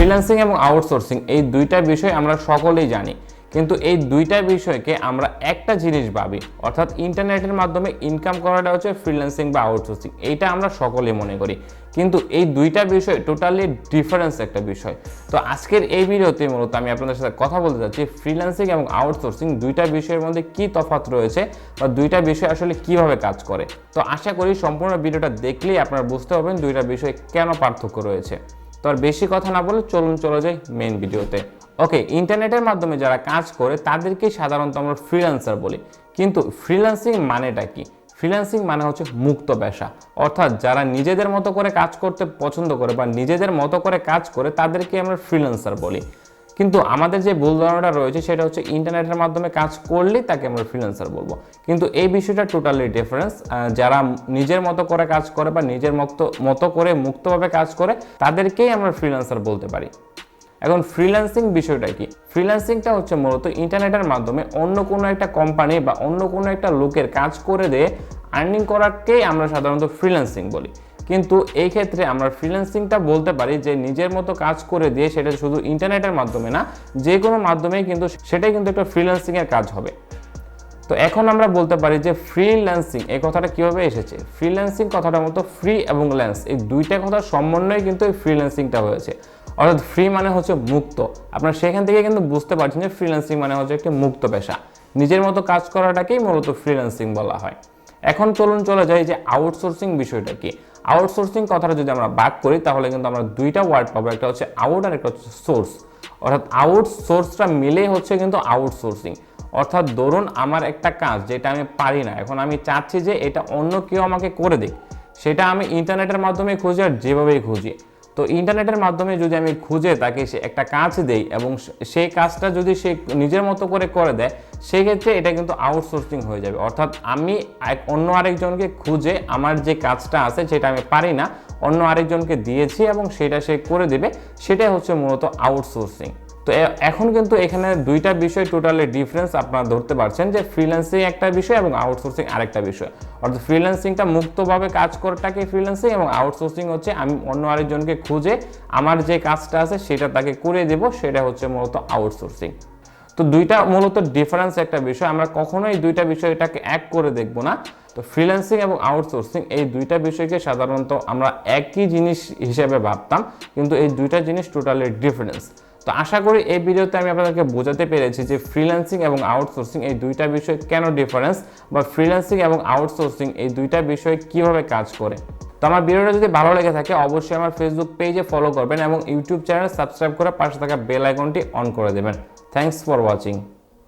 Freelancing এবং outsourcing এই দুইটা বিষয় আমরা সকলেই জানি, কিন্তু এই দুইটা বিষয়কে আমরা একটা জিনিস ভাবি, অর্থাৎ ইন্টারনেটের মাধ্যমে ইনকাম করাটা হচ্ছে ফ্রিল্যান্সিং বা আউটসোর্সিং, এইটা আমরা সকলেই মনে করি, কিন্তু এই দুইটা বিষয় টোটালি ডিফারেন্স একটা বিষয়। তো আজকের এই ভিডিওতে মূলত আমি আপনাদের সাথে কথা বলতে চাচ্ছি ফ্রিল্যান্সিং এবং আউটসোর্সিং দুইটা বিষয়ের মধ্যে কি তফাৎ রয়েছে বা দুইটা বিষয় আসলে কিভাবে কাজ করে। তো আশা করি সম্পূর্ণ ভিডিওটা দেখলেই আপনারা বুঝতে পারবেন দুইটা বিষয় কেন পার্থক্য রয়েছে। তো আর বেশি কথা না বলে চলুন চলে যাই মেইন ভিডিওতে। ওকে, ইন্টারনেটের মাধ্যমে যারা কাজ করে তাদেরকেই সাধারণত আমরা ফ্রিল্যান্সার বলি, কিন্তু ফ্রিল্যান্সিং মানেটা কি? ফ্রিল্যান্সিং মানে হচ্ছে মুক্ত পেশা, অর্থাৎ যারা নিজেদের মতো করে কাজ করতে পছন্দ করে বা নিজেদের মতো করে কাজ করে তাদেরকে আমরা ফ্রিল্যান্সার বলি। কিন্তু আমাদের যে ভুল ধারণাটা রয়েছে সেটা হচ্ছে ইন্টারনেটের মাধ্যমে কাজ করলেই তাকে আমরা ফ্রিল্যান্সার বলবো, কিন্তু এই বিষয়টা টোটালি ডিফারেন্স। যারা নিজের মতো করে কাজ করে বা নিজের মতো করে মুক্তভাবে কাজ করে তাদেরকেই আমরা ফ্রিল্যান্সার বলতে পারি। এখন ফ্রিল্যান্সিং বিষয়টা কি? ফ্রিল্যান্সিংটা হচ্ছে মূলত ইন্টারনেটের মাধ্যমে অন্য কোনো একটা কোম্পানি বা অন্য কোনো একটা লোকের কাজ করে দিয়ে আর্নিং করাকেই আমরা সাধারণত ফ্রিল্যান্সিং বলি। কিন্তু এই ক্ষেত্রে আমরা ফ্রিল্যান্সিংটা বলতে পারি যে নিজের মতো কাজ করে দিয়ে, সেটা শুধু ইন্টারনেটের মাধ্যমে না, যে কোনো মাধ্যমেই কিন্তু সেটাই কিন্তু একটা ফ্রিল্যান্সিংয়ের কাজ হবে। তো এখন আমরা বলতে পারি যে ফ্রিল্যান্সিং এই কথাটা কিভাবে এসেছে। ফ্রিল্যান্সিং কথাটা মতো ফ্রি এবং ল্যান্স এই দুইটা কথার সমন্বয়ে কিন্তু এই ফ্রিল্যান্সিংটা হয়েছে, অর্থাৎ ফ্রি মানে হচ্ছে মুক্ত। আপনারা সেখান থেকে কিন্তু বুঝতে পারছেন যে ফ্রিল্যান্সিং মানে হচ্ছে একটি মুক্ত পেশা, নিজের মতো কাজ করাটাকেই মূলত ফ্রিল্যান্সিং বলা হয়। এখন চলুন চলে যাই যে আউটসোর্সিং বিষয়টা কি। আউটসোর্সিং কথাটা যদি আমরা ভাগ করি তাহলে কিন্তু আমরা দুইটা ওয়ার্ড পাবো, একটা হচ্ছে আউট আর একটা হচ্ছে সোর্স, অর্থাৎ আউটসোর্সটা মিলেই হচ্ছে কিন্তু আউটসোর্সিং। অর্থাৎ ধরুন আমার একটা কাজ যেটা আমি পারি না, এখন আমি চাচ্ছি যে এটা অন্য কেউ আমাকে করে দিক, সেটা আমি ইন্টারনেটের মাধ্যমে খুঁজি আর যেভাবেই খুঁজি। তো ইন্টারনেটের মাধ্যমে যদি আমি খুঁজে তাকে সে একটা কাজ দেই এবং সেই কাজটা যদি সে নিজের মতো করে দেয়, সেক্ষেত্রে এটা কিন্তু আউটসোর্সিং হয়ে যাবে। অর্থাৎ আমি অন্য আরেকজনকে খুঁজে আমার যে কাজটা আছে যেটা আমি পারি না অন্য আরেকজনকে দিয়েছি এবং সেটা সে করে দেবে, সেটাই হচ্ছে মূলত আউটসোর্সিং। তো এখন কিন্তু এখানে দুইটা বিষয় টোটালি ডিফারেন্স আপনারা ধরতে পারছেন যে ফ্রিল্যান্সিং একটা বিষয় এবং আউটসোর্সিং আরেকটা বিষয়। অর্থাৎ ফ্রিল্যান্সিংটা মুক্তভাবে কাজ করাটাকে ফ্রিল্যান্সিং এবং আউটসোর্সিং হচ্ছে আমি অন্য আরেকজনকে খুঁজে আমার যে কাজটা আছে সেটা তাকে করে দেব, সেটা হচ্ছে মূলত আউটসোর্সিং। তো দুইটা মূলত ডিফারেন্স একটা বিষয়, আমরা কখনোই দুইটা বিষয়টাকে এক করে দেখব না। তো ফ্রিল্যান্সিং এবং আউটসোর্সিং এই দুইটা বিষয়কে সাধারণত আমরা একই জিনিস হিসেবে ভাবতাম, কিন্তু এই দুইটা জিনিস টোটালি ডিফারেন্স। তো আশা করি এই ভিডিওতে আমি আপনাদেরকে বোঝাতে পেরেছি যে ফ্রিল্যান্সিং এবং আউটসোর্সিং এই দুইটা বিষয় কেন ডিফারেন্স, বা ফ্রিল্যান্সিং এবং আউটসোর্সিং এই দুইটা বিষয় কিভাবে কাজ করে। তো আমার ভিডিওটা যদি ভালো লেগে থাকে অবশ্যই আমার ফেসবুক পেজে ফলো করবেন এবং ইউটিউব চ্যানেল সাবস্ক্রাইব করে পাশে থাকা বেল আইকনটি অন করে দেবেন। Thanks for watching.